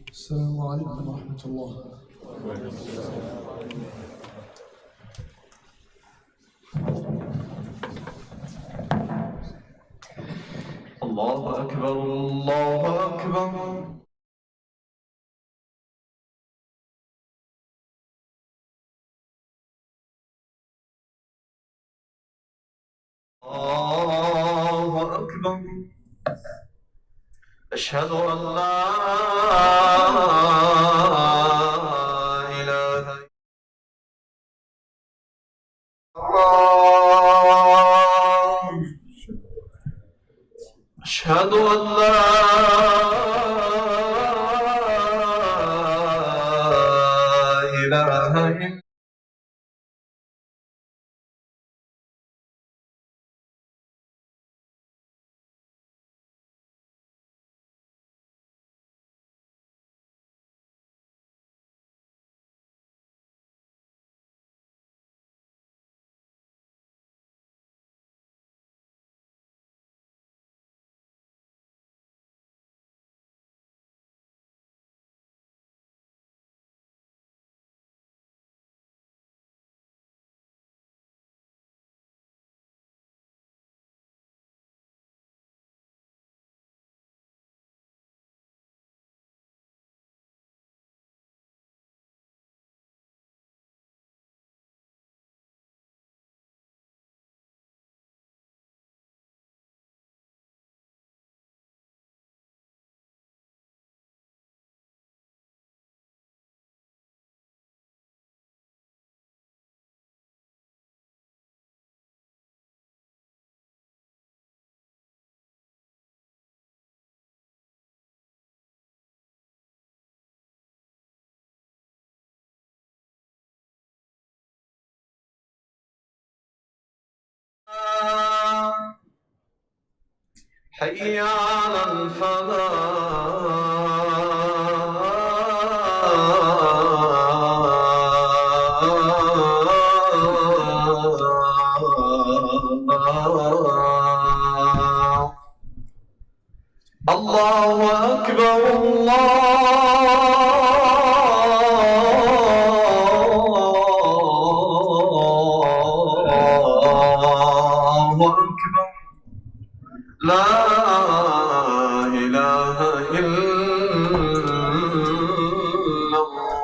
السلام عليكم ورحمة الله. الله أكبر الله أكبر. الله أكبر. أشهد أن لا إله إلا الله. أشهد أن لا إله إلا حي على الفلاح. الله أكبر الله أكبر. لا إله إلا الله.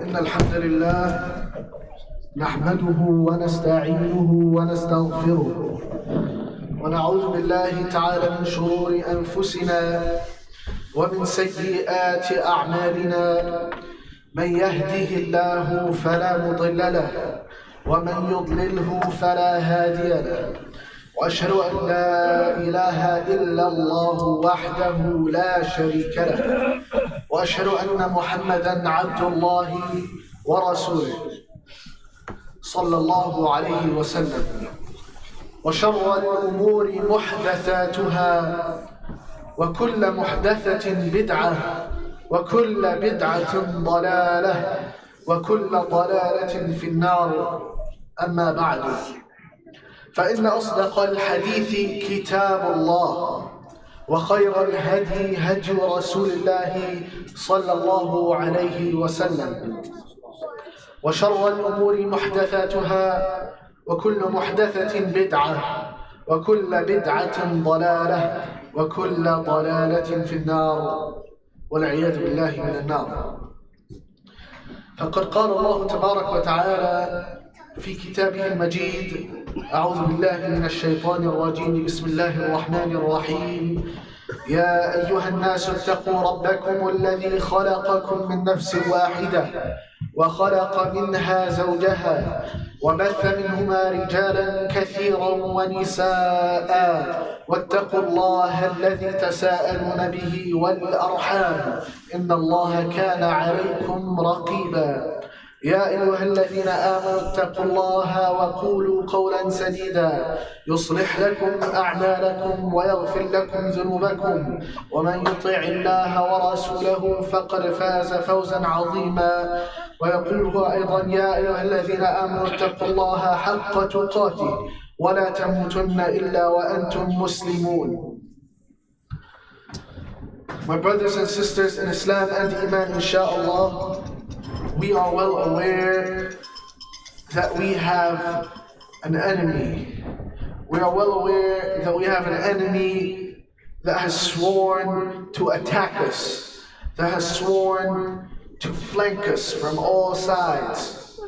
إن الحمد لله نحمده ونستعينه ونستغفره ونعوذ بالله تعالى من شرور أنفسنا ومن سيئات أعمالنا. من يهده الله فلا مضل له ومن يضلله فلا هادي له، وأشهد أن لا إله إلا الله وحده لا شريك له، وأشهد أن محمدًا عبد الله ورسوله صلى الله عليه وسلم. وشر الأمور محدثاتها، وكل محدثة بدعة، وكل بدعة ضلالة، وكل ضلالة في النار. أما بعد، فإن أصدق الحديث كتاب الله، وخير الهدي هدي رسول الله صلى الله عليه وسلم، وشر الأمور محدثاتها، وكل محدثة بدعة، وكل بدعة ضلالة، وكل ضلالة في النار، والعياذ بالله من النار. فقد قال الله تبارك وتعالى في كتابه المجيد: أعوذ بالله من الشيطان الرجيم، بسم الله الرحمن الرحيم: يا أيها الناس اتقوا ربكم الذي خلقكم من نفس واحدة وخلق منها زوجها وبث منهما رجالا كثيرا ونساء، واتقوا الله الذي تساءلون به والأرحام، إن الله كان عليكم رقيبا. يا أيها الذين آمنوا اتقوا الله وقولوا قولا سديدا يصلح لكم أعمالكم ويغفر لكم ذنوبكم ومن يطع الله ورسوله فقد فاز فوزا عظيما. ويقول هو أيضا يا أيها الذين آمنوا اتقوا الله حق تقاته ولا تموتن إلا وأنتم مسلمون. My brothers and sisters in Islam and Iman, inshallah, we are well aware that we have an enemy. We are well aware that we have an enemy that has sworn to attack us, that has sworn to flank us from all sides,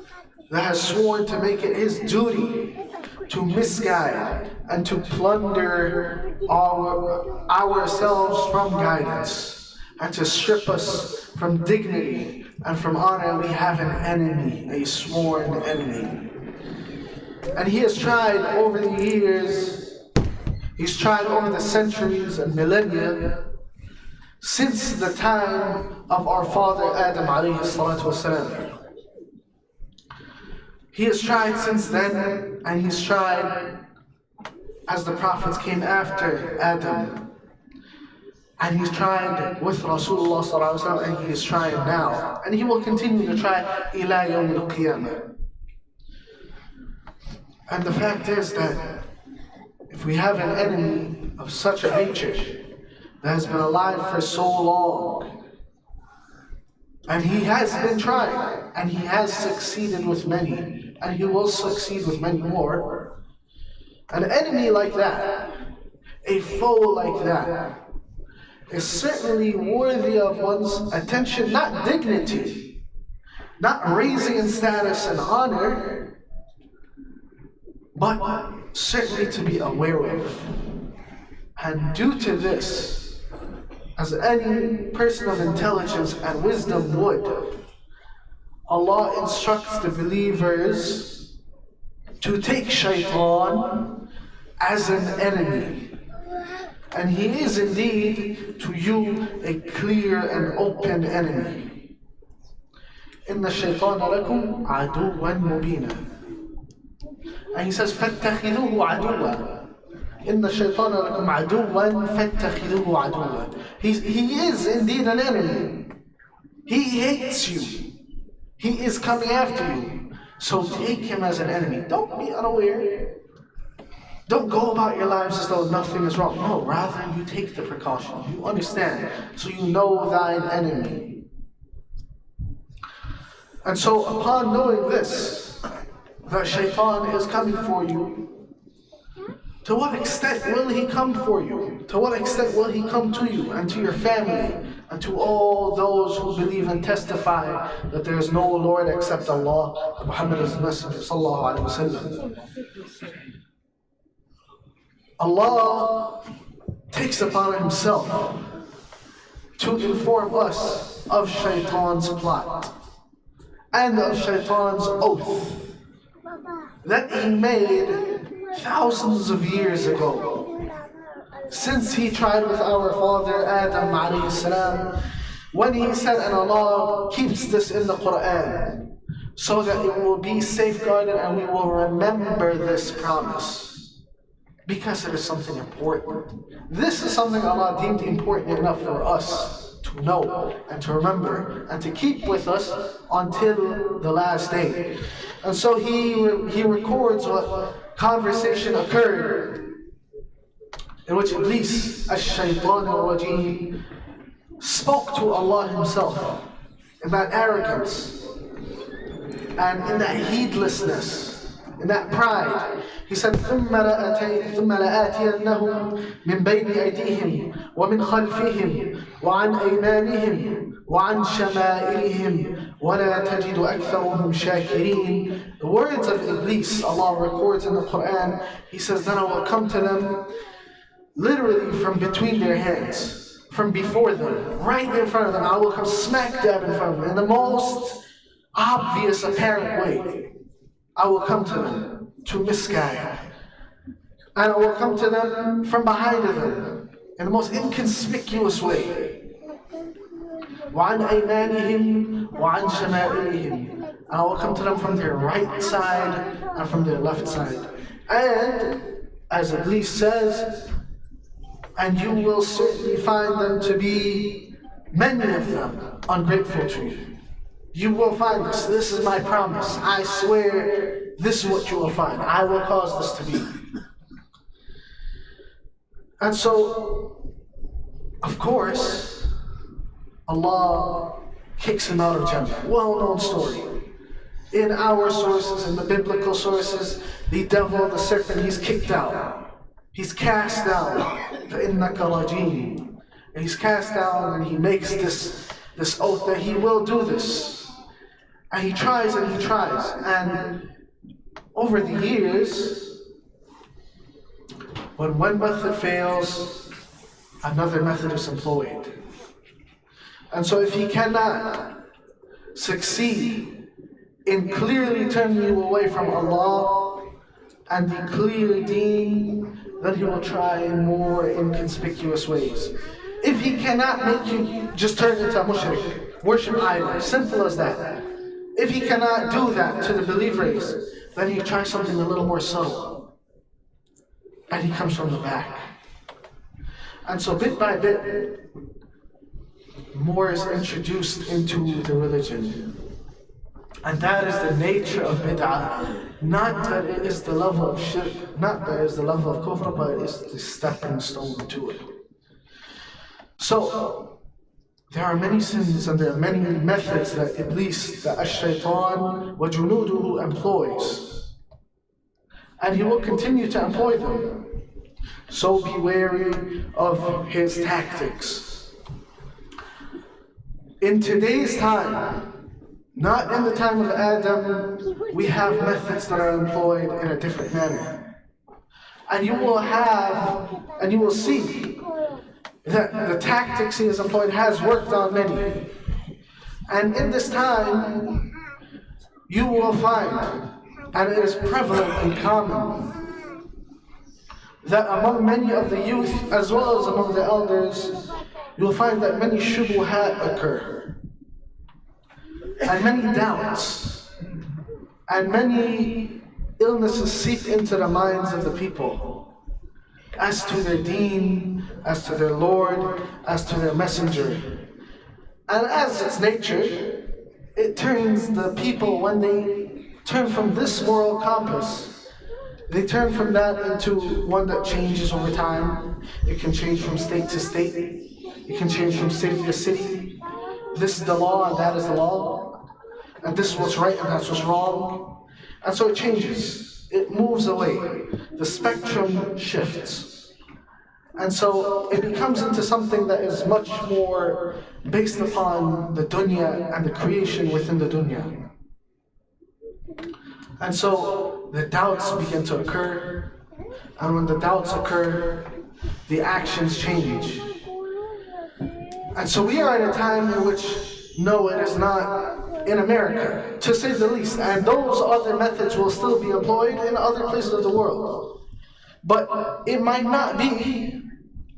that has sworn to make it his duty to misguide and to plunder ourselves from guidance and to strip us from dignity and from honor. We have an enemy, a sworn enemy. And he has tried over the years, he's tried over the centuries and millennia, since the time of our father Adam alayhi salatu wasalam. He has tried since then, and he's tried as the prophets came after Adam. And he's tried with Rasulullah sallallahu alaihi wasallam, and he is trying now. And he will continue to try ila yawm al-qiyamah. And the fact is that if we have an enemy of such a nature that has been alive for so long, and he has been trying, and he has succeeded with many, and he will succeed with many more, an enemy like that, a foe like that, is certainly worthy of one's attention, not dignity, not raising in status and honor, but certainly to be aware of. And due to this, as any person of intelligence and wisdom would, Allah instructs the believers to take shaitan as an enemy. And he is indeed to you a clear and open enemy. إِنَّ الشَّيْطَانَ لَكُمْ عَدُوًّا مُبِينًا. And he says, فَاتَّخِذُوهُ عَدُوًّا. إِنَّ الشَّيْطَانَ لَكُمْ عَدُوًّا فَاتَّخِذُوهُ عَدُوًّا. He is indeed an enemy. He hates you. He is coming after you. So take him as an enemy. Don't be unaware. Don't go about your lives as though nothing is wrong. No, rather you take the precaution. You understand. So you know thine enemy. And so upon knowing this, that shaitan is coming for you, to what extent will he come for you? To what extent will he come to you and to your family and to all those who believe and testify that there is no Lord except Allah, Muhammad is the Messenger, sallallahu alaihi wasallam. Allah takes upon himself to inform us of shaitan's plot and of shaitan's oath that he made thousands of years ago, since he tried with our father Adam alayhi salam, when he said, and Allah keeps this in the Quran, so that it will be safeguarded and we will remember this promise. Because it is something important. This is something Allah deemed important enough for us to know and to remember and to keep with us until the last day. And so he records what conversation occurred in which Iblis, Ash-Shaytan al-Rajim, spoke to Allah himself in that arrogance and in that heedlessness, in that pride. He said, ثُمَّ لَآتِيَنَّهُمْ مِنْ بَيْنِ أَيْدِيهِمْ وَمِنْ خَلْفِهِمْ وَعَنْ أَيْمَانِهِمْ وَعَنْ شَمَائِلِهِمْ وَلَا تَجِدُ أَكْثَرُهُمْ شَاكِرِينَ. The words of Iblis, Allah records in the Quran, he says, then I will come to them literally from between their hands, from before them, right in front of them. I will come smack dab in front of them in the most obvious, apparent way. I will come to them to misguide. And I will come to them from behind of them in the most inconspicuous way. وَعَنْ أَيْمَانِهِمْ وَعَنْ شَمَائِلِهِمْ. I will come to them from their right side and from their left side. And as Iblis says, and you will certainly find them to be, many of them, ungrateful to you. You will find this. This is my promise. I swear, this is what you will find. I will cause this to be. And so, of course, Allah kicks him out of Jannah. Well-known story. In our sources, in the biblical sources, the devil, the serpent, he's kicked out. He's cast down. فَإِنَّكَ رَجِيمٌ. And he's cast down and he makes this oath that he will do this. And he tries and he tries. And over the years, when one method fails, another method is employed. And so if he cannot succeed in clearly turning you away from Allah and the clear deen, then he will try in more inconspicuous ways. If he cannot make you just turn into a mushrik, worship idols, simple as that. If he cannot do that to the believers, then he tries something a little more subtle. And he comes from the back. And so bit by bit, more is introduced into the religion. And that is the nature of bid'ah. Not that it is the level of shirk, not that it is the level of kufr, but it is the stepping stone to it. So, there are many sins and there are many methods that Iblis, that ash-shaytan wa junuduhu employs. And he will continue to employ them. So be wary of his tactics. In today's time, not in the time of Adam, we have methods that are employed in a different manner. And you will see that the tactics he has employed has worked on many. And in this time, you will find, and it is prevalent and common, that among many of the youth, as well as among the elders, you will find that many shubuhat occur. And many doubts, and many illnesses seep into the minds of the people as to their deen, as to their Lord, as to their messenger. And as its nature, it turns the people, when they turn from this moral compass, they turn from that into one that changes over time. It can change from state to state. It can change from city to city. This is the law and that is the law. And this is what's right and that's what's wrong. And so it changes. It moves away. The spectrum shifts. And so it becomes into something that is much more based upon the dunya and the creation within the dunya. And so the doubts begin to occur. And when the doubts occur, the actions change. And so we are at a time in which, no, it is not in America, to say the least. And those other methods will still be employed in other places of the world. But it might not be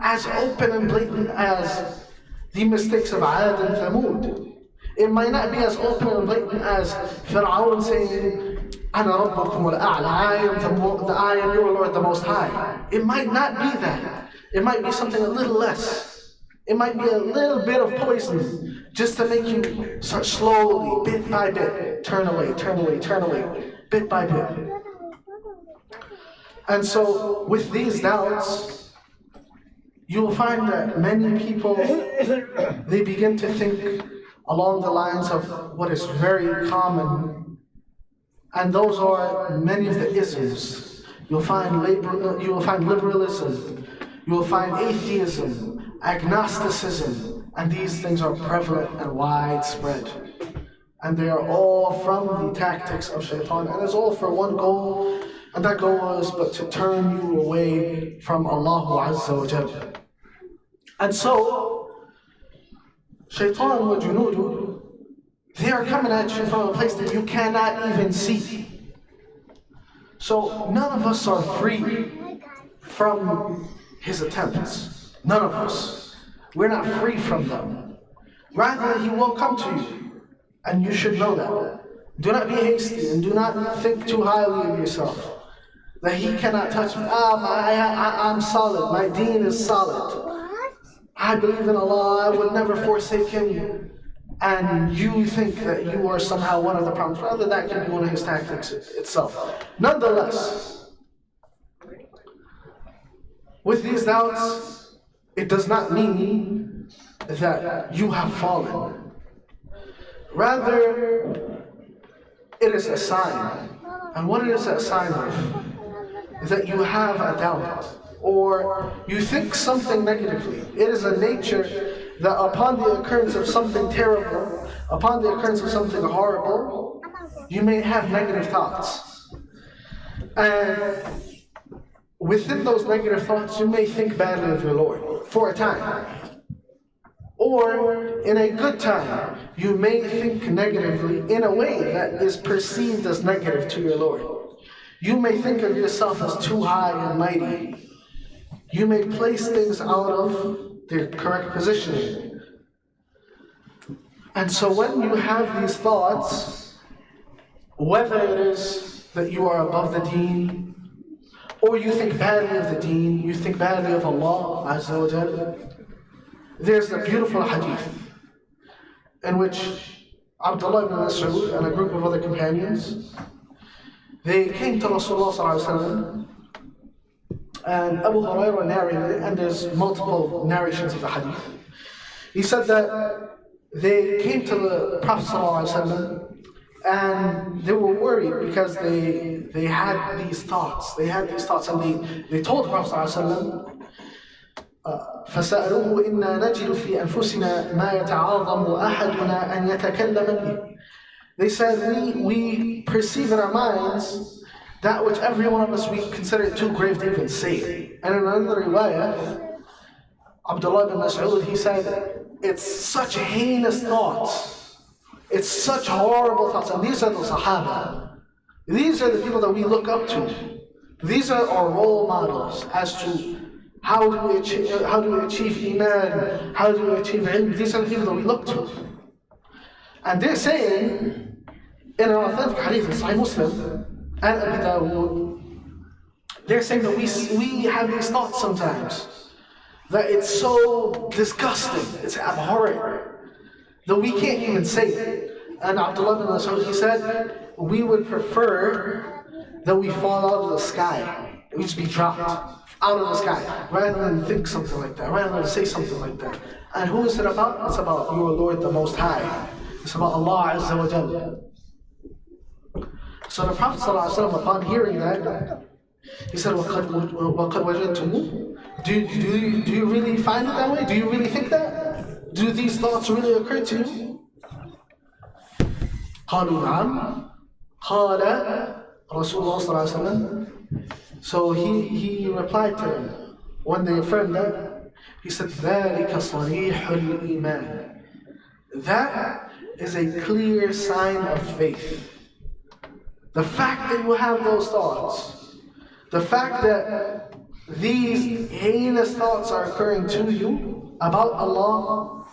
as open and blatant as the mistakes of Ad and Thamud. It might not be as open and blatant as Fir'aun saying, أَنَا رَبُّكُمُ الْأَعْلَى, I am your Lord the Most High. It might not be that. It might be something a little less. It might be a little bit of poison, just to make you start slowly, bit by bit, turn away, turn away, turn away, bit by bit. And so, with these doubts, you will find that many people, they begin to think along the lines of what is very common, and those are many of the isms. You'll find liberalism, you will find atheism, agnosticism, and these things are prevalent and widespread. And they are all from the tactics of shaitan, and it's all for one goal, and that goal is but to turn you away from Allah Azza wa Jalla. And so, shaitan wa junudu, they are coming at you from a place that you cannot even see. So none of us are free from his attempts. None of us. We're not free from them. Rather, he will come to you. And you should know that. Do not be hasty and do not think too highly of yourself. That he cannot touch me. I'm solid. My deen is solid. I believe in Allah. I would never forsake him. And you think that you are somehow one of the promised. Rather, that can be one of his tactics itself. Nonetheless, with these doubts, it does not mean that you have fallen. Rather, it is a sign. And what is a sign of? Is that you have a doubt, or you think something negatively. It is a nature that upon the occurrence of something terrible, upon the occurrence of something horrible, you may have negative thoughts. And within those negative thoughts, you may think badly of your Lord for a time. Or in a good time, you may think negatively in a way that is perceived as negative to your Lord. You may think of yourself as too high and mighty. You may place things out of their correct positioning. And so when you have these thoughts, whether it is that you are above the deen, or you think badly of the deen, you think badly of Allah Azza wa Jalla, there's a beautiful hadith in which Abdullah ibn Mas'ud and a group of other companions, they came to Rasulullah sallallahu alaihi wasallam, and Abu Hurairah narrated it, and there's multiple narrations of the hadith. He said that they came to the Prophet sallallahu alaihi wasallam, and they were worried because they had these thoughts. They had these thoughts, and they told the Prophet sallallahu alaihi wasallam, فسألوه إنا نجد في أنفسنا ما يتعاظم أحدنا أن يتكلم به. They said, we perceive in our minds that which every one of us we consider it too grave to even say. And in another riwayah, Abdullah ibn Mas'ud, he said, it's such heinous thoughts. It's such horrible thoughts. And these are the Sahaba. These are the people that we look up to. These are our role models as to how do we achieve Iman, how do we achieve ilm. These are the people that we look to. And they're saying, in an authentic hadith in Sahih Muslim and Abi Dawood, they're saying that we have these thoughts sometimes, that it's so disgusting, it's abhorrent, that we can't even say it. And Abdullah bin Mas'ud, he said, we would prefer that we fall out of the sky, we just be dropped out of the sky, rather than think something like that, rather than say something like that. And who is it about? It's about your Lord the Most High. It's about Allah Azza wa Jalla. So the Prophet ﷺ, upon hearing that, he said, وَقَدْ وَجَدْتُمُ. Do you really find it that way? Do you really think that? Do these thoughts really occur to you? قَالُوا نَعَمْ. قَالَ Rasulullah ﷺ. So he replied to them. When they affirmed that, he said, ذَلِكَ صَرِيحُ الْإِيمَانِ. That is a clear sign of faith. The fact that you have those thoughts, the fact that these heinous thoughts are occurring to you about Allah,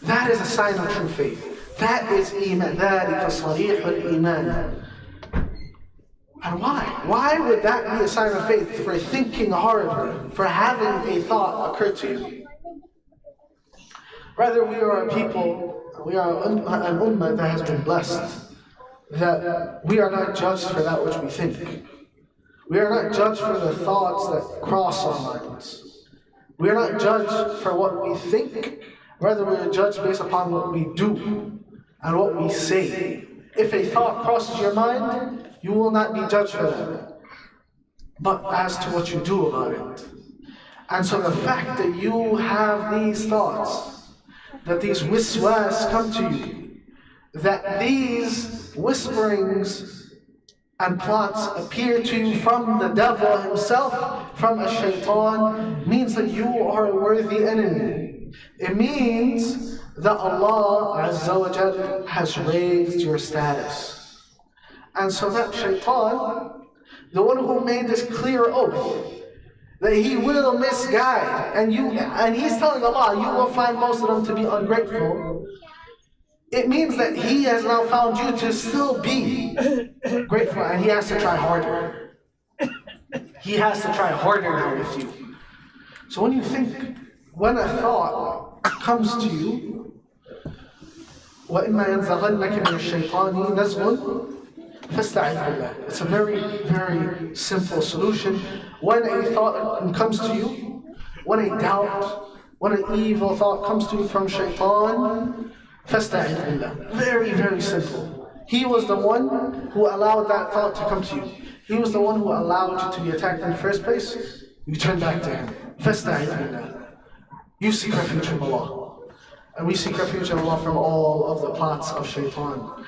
that is a sign of true faith. That is Iman. ذَلِكَ صَرِيحُ الْإِيمَانِ. And why? Why would that be a sign of faith? For thinking horribly, for having a thought occur to you. Rather, we are a people, we are an ummah that has been blessed, that we are not judged for that which we think. We are not judged for the thoughts that cross our minds. We are not judged for what we think, rather we are judged based upon what we do and what we say. If a thought crosses your mind, you will not be judged for that, but as to what you do about it. And so the fact that you have these thoughts, that these wiswas come to you, that these whisperings and plots appear to you from the devil himself, from a shaitan, means that you are a worthy enemy. It means that Allah Azza wa Jalla has raised your status. And so that shaitan, the one who made this clear oath, that he will misguide, and he's telling Allah, you will find most of them to be ungrateful. it means that he has now found you to still be grateful, and he has to try harder. He has to try harder now with you. So when you think, when a thought comes to you, وَإِمَّا يَنْزَغَنَّكَ مِنَ الشَّيْطَانِ نَزْغٌ فَاسْتَعِذْ بِاللَّهِ. It's a very, very simple solution. When a thought comes to you, when a doubt, when an evil thought comes to you from shaitan, فَاسْتَعِذْ بِاللَّهِ. Very, very simple. He was the one who allowed that thought to come to you. He was the one who allowed you to be attacked in the first place. You turn back to him. فَاسْتَعِذْ بِاللَّهِ. You seek refuge from Allah. And we seek refuge in Allah from all of the plots of shaitan.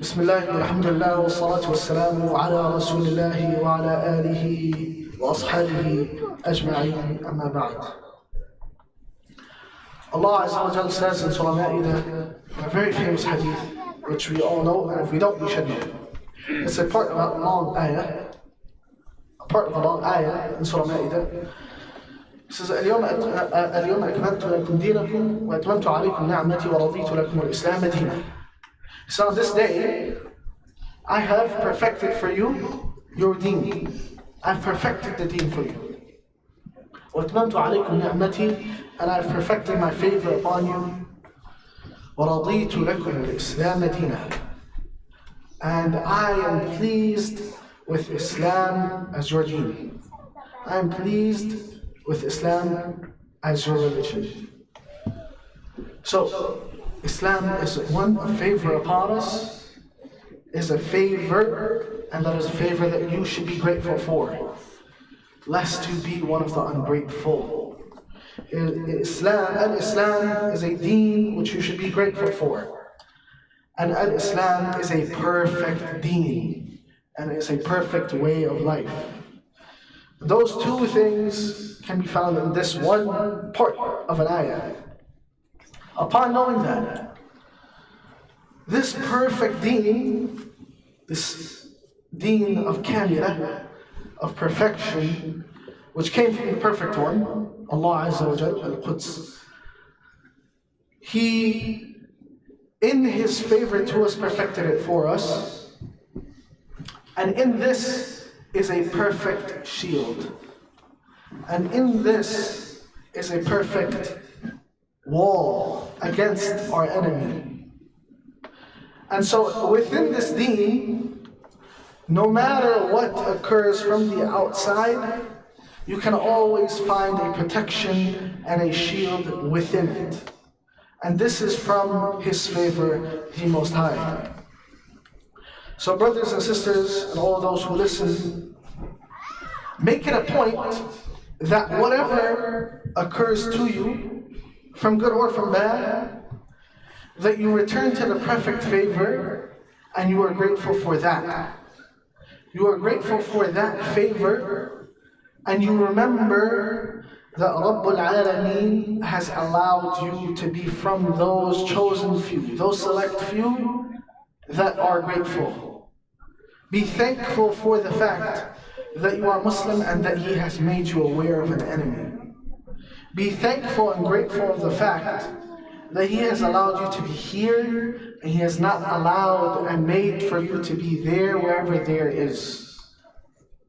بسم الله والحمد لله والصلاة والسلام على رسول الله وعلى آله وأصحابه أجمعين أما بعد. Allah Azza wa Jalla says in Surah Ma'idah, a very famous hadith, which we all know, and if we don't, we should know. It's a part of a long ayah, in Surah Ma'idah. It says, اليوم أكملت لكم دينكم وأتممت عليكم نعمتي ورضيت لكم الإسلام دينا. So on this day, I have perfected for you your deen. I've perfected the deen for you. وَأَتْمَمْتُ عَلَيْكُمْ نِعْمَتِي, and I've perfected my favor upon you. وَرَضِيتُ لَكُمْ الْإِسْلَامَ دِينًا, and I am pleased with Islam as your deen. I am pleased with Islam as your religion. So, Islam is one, a favor upon us, is a favor, and that is a favor that you should be grateful for, lest you be one of the ungrateful. Islam is a deen which you should be grateful for. And Islam is a perfect deen, and is a perfect way of life. Those two things can be found in this one part of an ayah. Upon knowing that, this perfect deen, this deen of kamila, of perfection, which came from the perfect one, Allah Azza wa Jalla, al-Quds, He, in His favor to us, perfected it for us. And in this is a perfect shield. And in this is a perfect wall against our enemy. And so within this deen, no matter what occurs from the outside, you can always find a protection and a shield within it. And this is from His favor, the Most High. So brothers and sisters, and all those who listen, make it a point that whatever occurs to you, from good or from bad, that you return to the perfect favor, and you are grateful for that. You are grateful for that favor, and you remember that Rabbul Alameen has allowed you to be from those chosen few, those select few that are grateful. Be thankful for the fact that you are Muslim and that He has made you aware of an enemy. Be thankful and grateful of the fact that He has allowed you to be here, and He has not allowed and made for you to be there wherever there is.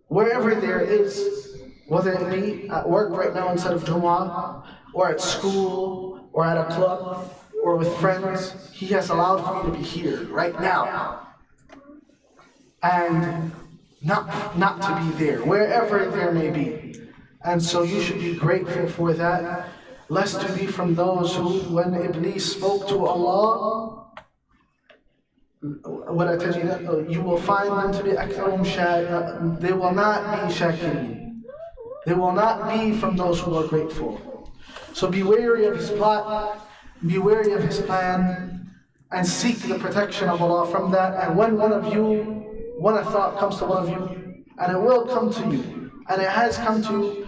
Wherever there is, whether it be at work right now instead of Jummah, or at school, or at a club, or with friends, He has allowed for you to be here right now. And not to be there, wherever there may be. And so you should be grateful for that, lest you be from those who, when Iblis spoke to Allah, you will find them to be they will not be shakirin. They will not be from those who are grateful. So be wary of his plot, be wary of his plan, and seek the protection of Allah from that. And when a thought comes to one of you, and it will come to you, and it has come to you,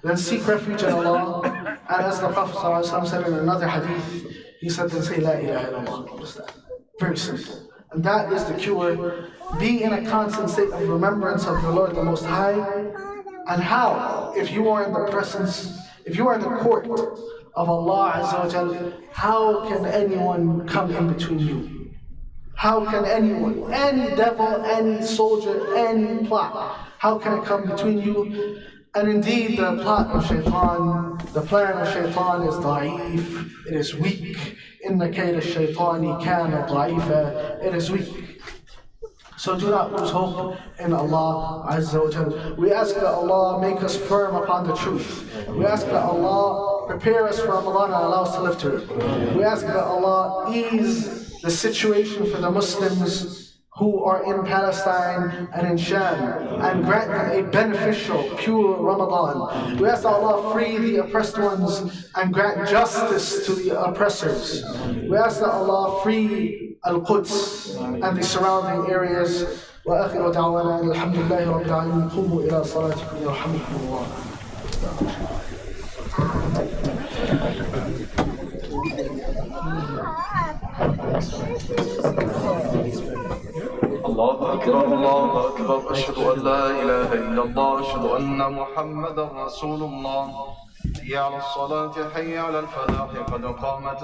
then seek refuge in Allah. And as the Prophet ﷺ said in another hadith, he said, then say La ilaha illallah. Very simple. And that is the cure. Be in a constant state of remembrance of your Lord the Most High. And how? If you are in the presence, if you are in the court of Allah Azza wa Jal, how can anyone come in between you? How can anyone, any devil, any soldier, any plot, how can it come between you? And indeed, the plot of shaitan, the plan of shaitan is da'if, it is weak. Inna kayda shaitani kana da'ifa, it is weak. So do not lose hope in Allah Azza wa Jal. We ask that Allah make us firm upon the truth. We ask that Allah prepare us for Ramadan and allow us to live to it. We ask that Allah ease the situation for the Muslims who are in Palestine and in Sham, and grant them a beneficial, pure Ramadan. We ask that Allah free the oppressed ones and grant justice to the oppressors. We ask that Allah free Al-Quds and the surrounding areas. وآخر دعوانا الحمد لله رب العالمين قوموا إلى صلاتكم يرحمكم الله. الله أكبر الله أكبر أشهد أن لا إله إلا الله أشهد أن محمدا رسول الله حي على الصلاة حي على الفلاح قد قامت